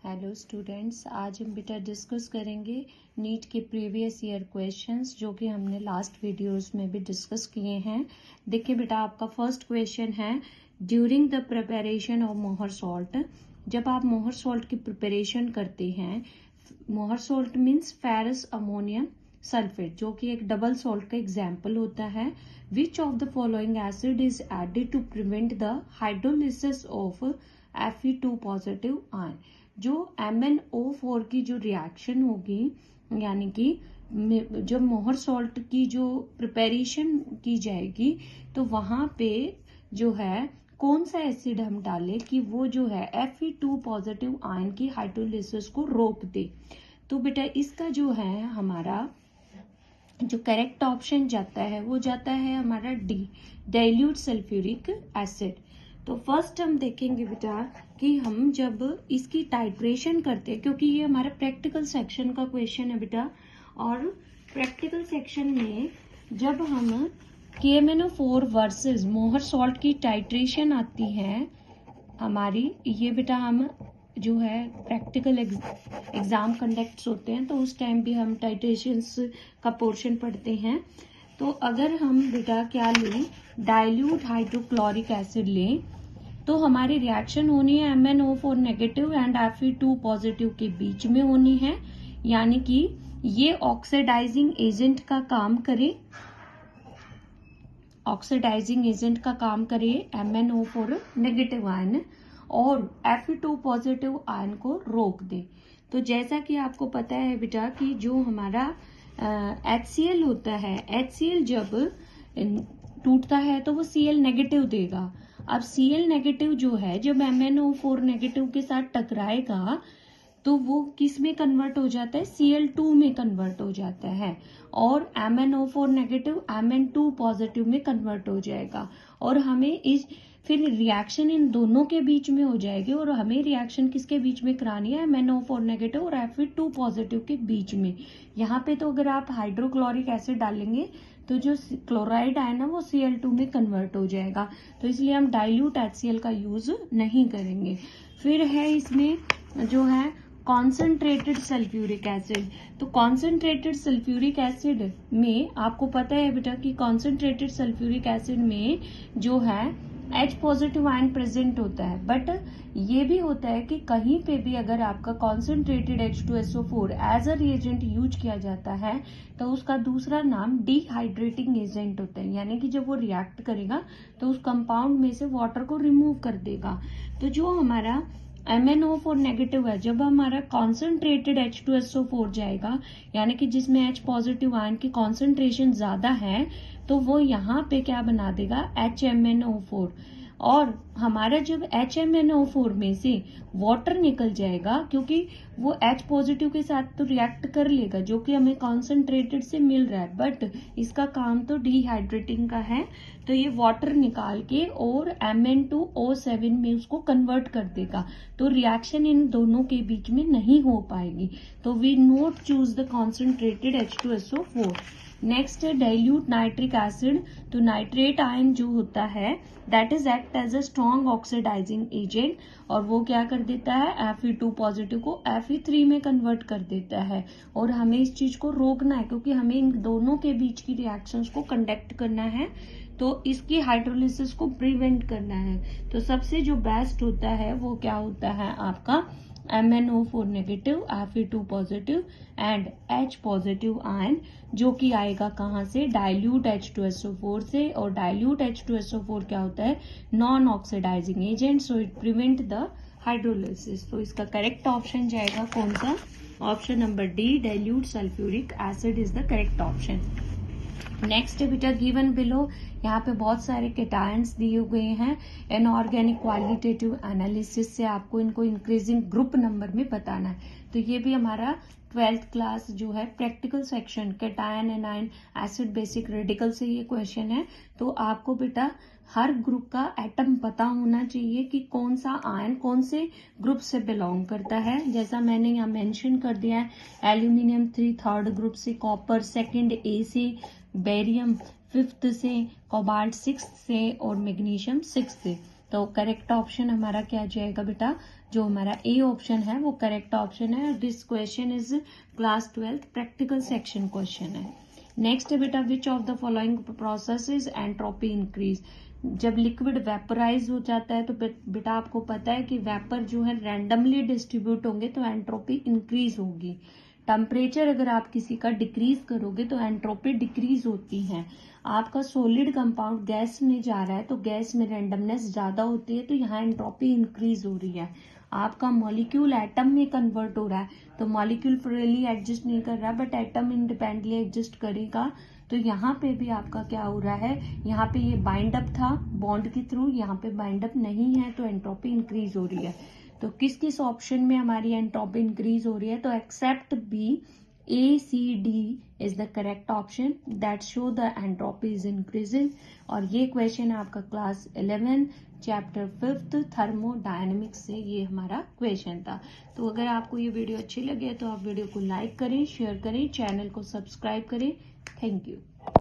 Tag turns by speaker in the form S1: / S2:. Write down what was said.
S1: Hello students, आज हम बेटा डिस्कस करेंगे नीट के प्रीवियस ईयर क्वेश्चंस जो कि हमने लास्ट वीडियोस में भी डिस्कस किए हैं। देखिए बेटा, आपका फर्स्ट क्वेश्चन है during the preparation of Mohr salt. जब आप मोहर सॉल्ट की प्रिपरेशन करते हैं, Mohr salt means ferrous ammonium sulphate, जो कि एक डबल सॉल्ट का एग्जाम्पल होता है। Which of the following acid is added to prevent the hydrolysis of Fe2 positive ion. जो MnO4 की जो रिएक्शन होगी, यानी कि जब मोहर सॉल्ट की जो प्रिपरेशन की जाएगी तो वहां पे जो है कौन सा एसिड हम डालें कि वो जो है Fe2 पॉजिटिव आयन की हाइड्रोलिसिस को रोक दे। तो बेटा इसका जो है हमारा जो करेक्ट ऑप्शन जाता है वो जाता है हमारा डी, डाइल्यूट सल्फ्यूरिक एसिड। तो फर्स्ट हम देखेंगे बेटा कि हम जब इसकी टाइट्रेशन करते हैं, क्योंकि ये हमारा प्रैक्टिकल सेक्शन का क्वेश्चन है बेटा, और प्रैक्टिकल सेक्शन में जब हम KMnO4 वर्सेस मोहर सॉल्ट की टाइट्रेशन आती है हमारी, ये बेटा हम जो है प्रैक्टिकल एग्जाम कंडक्ट होते हैं तो उस टाइम भी हम टाइट्रेशंस का पोर्शन पढ़ते हैं। तो अगर हम बेटा क्या लें, डाइल्यूट हाइड्रोक्लोरिक एसिड लें, तो हमारी रिएक्शन होनी है MnO4 negative and Fe2 positive के बीच में होनी है, यानी कि ये ऑक्सीडाइजिंग एजेंट का काम करे, ऑक्सीडाइजिंग एजेंट का काम करे MnO4 नेगेटिव आयन और Fe2 पॉजिटिव आयन को रोक दे। तो जैसा कि आपको पता है बेटा कि जो हमारा HCl होता है, HCl जब टूटता है तो वो Cl नेगेटिव देगा। अब Cl नेगेटिव जो है जब MnO4 नेगेटिव के साथ टकराएगा तो वो किस में कन्वर्ट हो जाता है, Cl2 में कन्वर्ट हो जाता है, और MnO4 नेगेटिव Mn2 पॉजिटिव में कन्वर्ट हो जाएगा, और हमें इस फिर रिएक्शन इन दोनों के बीच में हो जाएगी। और हमें रिएक्शन किसके बीच में करानी है, MnO4 नेगेटिव और Fe2 पॉजिटिव के बीच में। यहाँ पे तो अगर आप हाइड्रोक्लोरिक एसिड डालेंगे तो जो क्लोराइड है ना वो Cl2 में कन्वर्ट हो जाएगा, तो इसलिए हम डाइल्यूट HCl का यूज नहीं करेंगे। फिर है इसमें जो है कॉन्सेंट्रेटेड सल्फ्यूरिक एसिड। तो कॉन्सेंट्रेटेड सल्फ्यूरिक एसिड में आपको पता है बेटा कि कॉन्सेंट्रेटेड सल्फ्यूरिक एसिड में जो है H पॉजिटिव आयन प्रेजेंट होता है, बट ये भी होता है कि कहीं पे भी अगर आपका concentrated H2SO4 as a reagent use किया जाता है तो उसका दूसरा नाम डिहाइड्रेटिंग एजेंट होता है, यानी कि जब वो रिएक्ट करेगा तो उस कंपाउंड में से वाटर को रिमूव कर देगा। तो जो हमारा MnO4 नेगेटिव है, जब हमारा कॉन्सेंट्रेटेड H2SO4 जाएगा, यानी कि जिसमें H पॉजिटिव आयन की कॉन्सेंट्रेशन ज्यादा है, तो वो यहाँ पे क्या बना देगा, HMnO4, और हमारा जब HMnO4 में से वाटर निकल जाएगा, क्योंकि वो H पॉजिटिव के साथ तो रिएक्ट कर लेगा जो कि हमें कॉन्सेंट्रेटेड से मिल रहा है, बट इसका काम तो डिहाइड्रेटिंग का है, तो ये वाटर निकाल के और Mn2O7 में उसको कन्वर्ट कर देगा, तो रिएक्शन इन दोनों के बीच में नहीं हो पाएगी। तो we not choose the concentrated H2SO4। Next है डाइल्यूट नाइट्रिक एसिड। तो नाइट्रेट आयन जो होता है that is act as a strong oxidising agent, और वो क्या कर देता है Fe2 पॉजिटिव को Fe3 में कन्वर्ट कर देता है, और हमें इस चीज को रोकना है क्योंकि हमें इन दोनों के बीच की रिएक्शंस को कंडक्ट करना है, तो इसकी हाइड्रोलिसिस को प्रिवेंट करना है। तो सबसे जो बेस्ट होता है वो क्या होता है आपका MnO4 negative, Fe2 positive and H positive ion, जो कि आएगा कहाँ से, डाइल्यूट H2SO4 से, और डाइल्यूट H2SO4 क्या होता है, non oxidising agent, so it prevent the hydrolysis. तो इसका करेक्ट ऑप्शन जाएगा कौन सा, option number D, dilute sulphuric acid is the correct option. Next बेटा गिवन बिलो, यहाँ पे बहुत सारे केटायंस दिए हुए हैं। इनऑर्गेनिक क्वालिटेटिव एनालिसिस से आपको इनको इंक्रीजिंग ग्रुप नंबर में बताना है। तो ये भी हमारा 12th क्लास जो है practical section cation anion acid basic radical से ये क्वेश्चन है। तो आपको बेटा हर ग्रुप का एटम पता होना चाहिए कि कौन सा आयन कौन से ग्रुप से बिलोंग करता है। जैसा मैंने यहाँ मेंशन कर दिया है, एल्यूमिनियम 3 ग्रुप से, कॉपर 2 A से, बेरियम 5th से, कोबाल्ट 6th से और मैग्नीशियम 6th से। तो करेक्ट ऑप्शन हमारा क्या जाएगा बेटा, जो हमारा ए ऑप्शन है वो करेक्ट ऑप्शन है। This question is class 12 practical section question है। नेक्स्ट है बेटा, विच of the following process is entropy increase. जब लिक्विड वेपराइज हो जाता है तो बेटा आपको पता है कि वेपर जो है रैंडमली डिस्ट्रीब्यूट होंगे तो एंट्रोपी इंक्रीज होगी। टेम्परेचर अगर आप किसी का डिक्रीज करोगे तो एंट्रोपी डिक्रीज होती है। आपका सॉलिड कंपाउंड गैस में जा रहा है तो गैस में रैंडमनेस ज्यादा होती है तो यहाँ एंट्रोपी इंक्रीज हो रही है। आपका मॉलिक्यूल एटम में कन्वर्ट हो रहा है तो मॉलिक्यूल फ्रीली एडजस्ट नहीं कर रहा बट एटम इंडिपेंडेंटली एडजस्ट करेगा। तो यहाँ पे भी आपका क्या हो रहा है, यहाँ पे ये बाइंड अप था बॉन्ड के थ्रू, यहाँ पे बाइंड अप नहीं है तो एंट्रोपी इंक्रीज हो रही है। तो किस किस ऑप्शन में हमारी एंट्रोपी इंक्रीज हो रही है, तो except B, A, C, D is the correct option that show the entropy is increasing। और ये क्वेश्चन है आपका क्लास 11 चैप्टर 5 थर्मोडायनेमिक्स से ये हमारा क्वेश्चन था। तो अगर आपको ये वीडियो अच्छी लगे तो आप वीडियो को लाइक करें, शेयर करें, चैनल को सब्सक्राइब करें। Thank you.